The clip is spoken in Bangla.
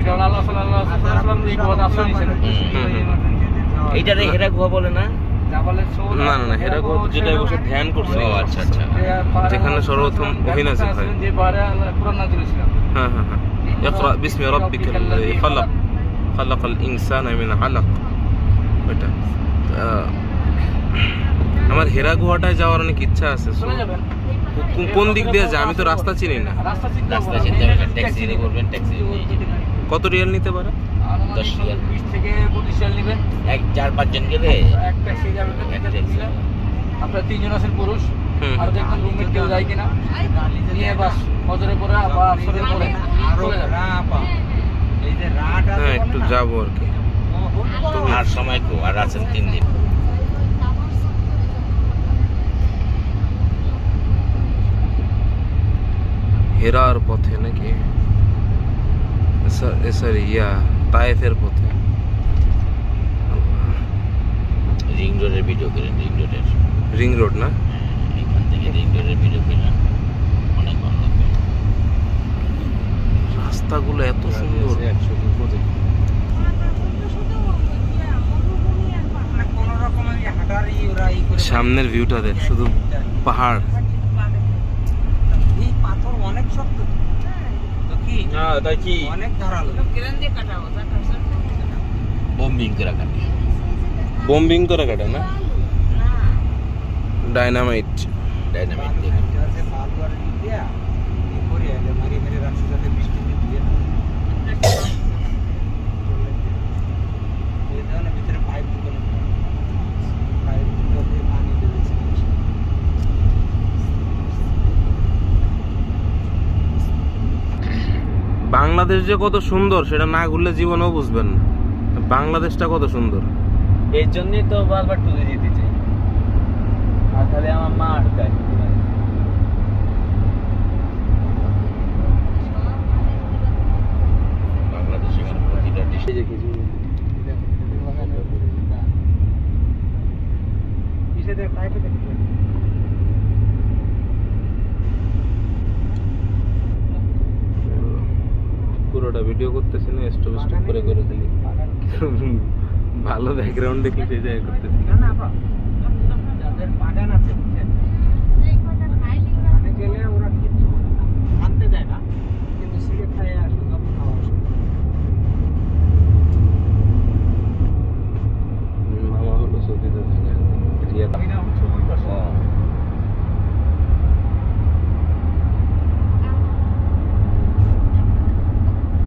এটা হলো আল্লাহ সাল্লাল্লাহু আলাইহি ওয়াসাল্লাম এই গুহাতে আশ্রয় নিয়েছেন। এইটারে হেরা গুহা বলে না? না না না, হেরা গুহা যেটা বসে ধ্যান করছে। ও আচ্ছা আচ্ছা। যেখানে সর্বপ্রথম ওহী নাযিল হয়। যে পাহাড়ে কুরআন নাযিল হয়েছিল। হ্যাঁ হ্যাঁ হ্যাঁ। ইকরা বিসমি রাব্বিকাল লাযী খালাক খালাকাল ইনসানা মিন আলাক। ওইটা আমার হেরা গুহাটায় যাওয়ার অনেক ইচ্ছা আছে। কোন দিক দিয়ে যায় আমি তো রাস্তা চিনি না। রাস্তা চিনতে হবে, ট্যাক্সি করবেন, ট্যাক্সি কত রিয়াল নিতে পারে? 10 রিয়াল 20 থেকে 25 রিয়াল নেবেন। 4-5 জন গেলে এক ট্যাক্সি যাবে, আপনারা 3 জন আছেন পুরুষ, আর দেখবেন রুমমেট কেউ যায় কিনা নিয়ে বাস ফজরের পরে বা আসরের পরে চলে যাবে। এই যে রাত আছে, হ্যাঁ একটু যাবো আর কি। আর সময় তো আর আছেন 3 দিন। হেরার পথে নাকি সরি তায়েফের পথে। রিং রোডের ভিডিও করেন, রিং রোড না? এখান থেকে রিং রোডের ভিডিও করেন, অনেক ভালো লাগবে। রাস্তাগুলো এত সুন্দর। কোনো রকমের হাঁটারই ওরা ই করে। সামনের ভিউটা দেখ, শুধু পাহাড়। এই পাথর অনেক শক্ত তো কি? হ্যাঁ তাই কি অনেক ধারালো। বোম্বিং করে কাটে। বোম্বিং করে কাটে না, ডাইনামাইট। ডাইনামিক দিয়ে যাতে বালু আর ই দিয়া ই করে এলে মারি মেরে রাখছে যাতে বৃষ্টি দিয়ে না। এই ধরনের ভিতরে পাইপ দিবেন, পাইপ দিয়ে পানি দিয়েছে। বাংলাদেশ যে কত সুন্দর সেটা না ঘুরলে জীবনেও বুঝবেন না। বাংলাদেশটা কত সুন্দর। এই জন্যই তো বারবার টুরে যেতে চাই, আর খালি আমার মা আটকায়। বাংলাদেশের প্রতিটা ডিস্ট্রিক্ট পুরোটা ভিডিও করতেছি না, স্টপ স্টপ করে দিলি। ভালো ব্যাকগ্রাউন্ড দেখলে সেই জায়গায় করতেছি। যাদের বাগান আছে